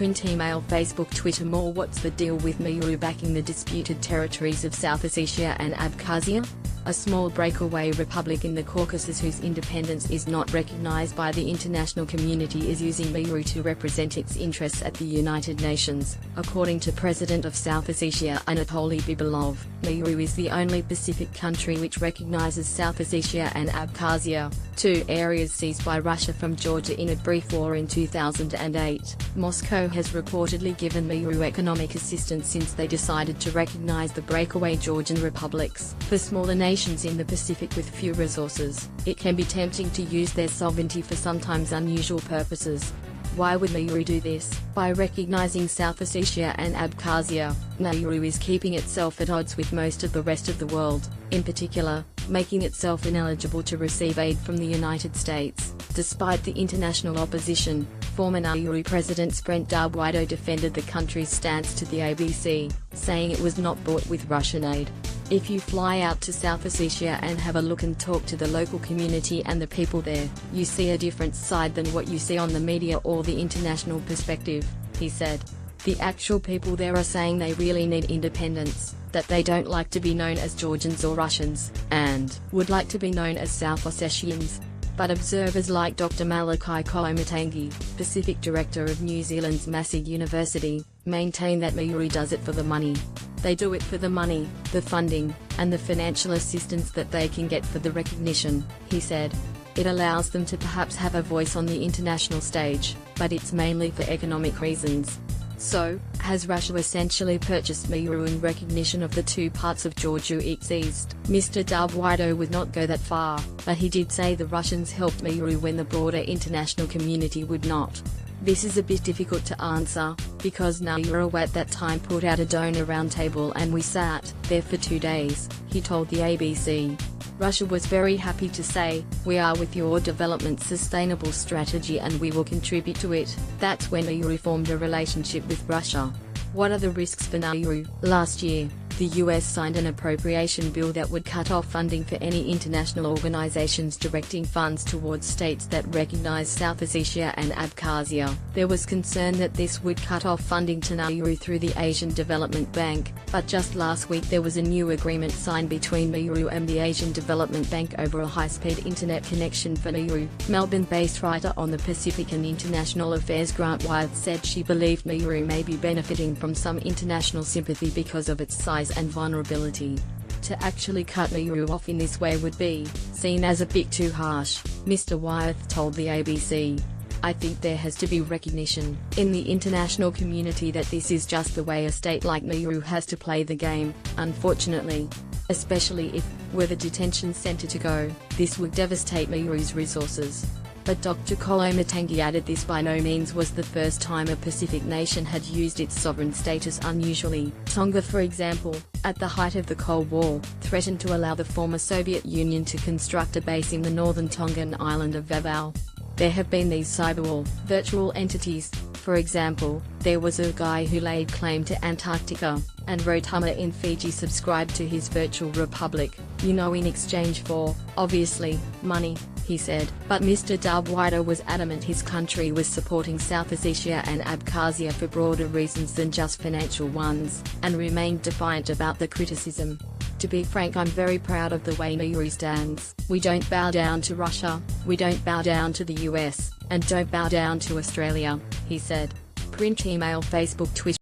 Print, email, Facebook, Twitter. More. What's the deal with Nauru backing the disputed territories of South Ossetia and Abkhazia? A small breakaway republic in the Caucasus whose independence is not recognized by the international community is using Nauru to represent its interests at the United Nations, according to President of South Ossetia Anatoly Bibalov. Nauru is the only Pacific country which recognizes South Ossetia and Abkhazia, two areas seized by Russia from Georgia in a brief war in 2008. Moscow has reportedly given Nauru economic assistance since they decided to recognize the breakaway Georgian republics. For smaller nations in the Pacific with few resources, it can be tempting to use their sovereignty for sometimes unusual purposes. Why would Nauru do this? By recognizing South Ossetia and Abkhazia, Nauru is keeping itself at odds with most of the rest of the world, in particular, making itself ineligible to receive aid from the United States. Despite the international opposition, former Nauru President Sprent Darwido defended the country's stance to the ABC, saying it was not bought with Russian aid. If you fly out to South Ossetia and have a look and talk to the local community and the people there, you see a different side than what you see on the media or the international perspective, he said. The actual people there are saying they really need independence, that they don't like to be known as Georgians or Russians, and would like to be known as South Ossetians. But observers like Dr. Malachi Kolomatangi, Pacific Director of New Zealand's Massey University, maintain that Nauru does it for the money. They do it for the money, the funding, and the financial assistance that they can get for the recognition, he said. It allows them to perhaps have a voice on the international stage, but it's mainly for economic reasons. So, has Russia essentially purchased Nauru in recognition of the two parts of Georgia it seized? Mr. Darwido would not go that far, but he did say the Russians helped Nauru when the broader international community would not. This is a bit difficult to answer, because Nauru at that time put out a donor roundtable and we sat there for 2 days, he told the ABC. Russia was very happy to say, "We are with your development sustainable strategy and we will contribute to it." That's when Nauru formed a relationship with Russia. What are the risks for Nauru? Last year, the US signed an appropriation bill that would cut off funding for any international organizations directing funds towards states that recognize South Ossetia and Abkhazia. There was concern that this would cut off funding to Nauru through the Asian Development Bank, but just last week there was a new agreement signed between Nauru and the Asian Development Bank over a high-speed internet connection for Nauru. Melbourne-based writer on the Pacific and International Affairs Grant Wyeth said she believed Nauru may be benefiting from some international sympathy because of its size and vulnerability. To actually cut Nauru off in this way would be seen as a bit too harsh, Mr. Wyeth told the ABC. I think there has to be recognition in the international community that this is just the way a state like Nauru has to play the game, unfortunately. Especially if, were the detention center to go, this would devastate Nauru's resources. But Dr. Kolomatangi added this by no means was the first time a Pacific nation had used its sovereign status unusually. Tonga, for example, at the height of the Cold War, threatened to allow the former Soviet Union to construct a base in the northern Tongan island of Vavau. There have been these cyberwar, virtual entities. For example, there was a guy who laid claim to Antarctica, and Rotama in Fiji subscribed to his virtual republic, in exchange for, obviously, money, he said. But Mr. Darwido was adamant his country was supporting South Ossetia and Abkhazia for broader reasons than just financial ones, and remained defiant about the criticism. To be frank, I'm very proud of the way Nauru stands. We don't bow down to Russia, we don't bow down to the US, and don't bow down to Australia, he said. Print, email, Facebook, Twitter.